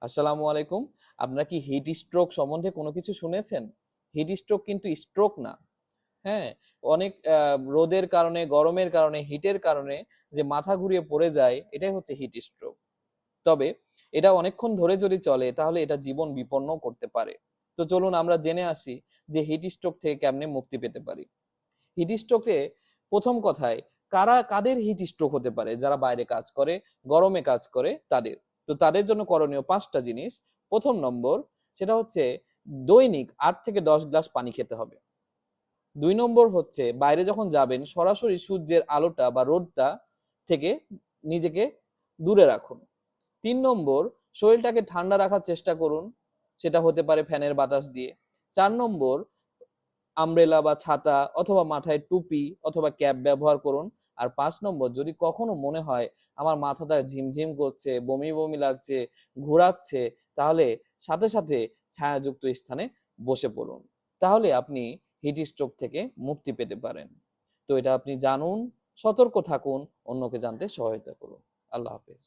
আসসালামু আলাইকুম। আপনারা কি হিট স্ট্রোক সম্বন্ধে কোনো কিছু শুনেছেন? হিট স্ট্রোক কিন্তু স্ট্রোক না। হ্যাঁ, অনেক রোদের কারণে, গরমের কারণে, হিটের কারণে যে মাথা ঘুরিয়ে পড়ে যায়, এটাই হচ্ছে হিট স্ট্রোক। তবে এটা অনেকক্ষণ ধরে যদি চলে তাহলে এটা জীবন বিপন্ন করতে পারে। তো চলুন আমরা জেনে আসি যে হিট স্ট্রোক থেকে কেমনে মুক্তি পেতে পারি। হিট স্ট্রোকে প্রথম কথায় কাদের হিট স্ট্রোক হতে পারে? যারা বাইরে কাজ করে, গরমে কাজ করে তাদের। তো তাদের জন্য করণীয় 5টা জিনিস। প্রথম নম্বর, সেটা হচ্ছে দৈনিক 8 থেকে 10 গ্লাস পানি খেতে হবে। 2 নম্বর হচ্ছে বাইরে যখন যাবেন সরাসরি সূর্যের আলোটা বা রোদটা থেকে নিজেকে দূরে রাখুন। 3 নম্বর, শরীরটাকে ঠান্ডা রাখার চেষ্টা করুন। সেটা হতে পারে ফ্যানের বাতাস দিয়ে। 4 নম্বর, আমব্রেলা বা ছাতা অথবা মাথায় টুপি অথবা ক্যাপ ব্যবহার করুন। আর 5 নম্বর, যদি কখনো মনে হয় আমার মাথাটা ঝিমঝিম করছে, বমি বমি লাগছে, ঘোরাচ্ছে, তাহলে সাথে সাথে ছায়াযুক্ত স্থানে বসে পড়ুন। তাহলে আপনি হিট স্ট্রোক থেকে মুক্তি পেতে পারেন। তো এটা আপনি জানুন, সতর্ক থাকুন, অন্যকে জানতে সহায়তা করুন। আল্লাহ হাফেজ।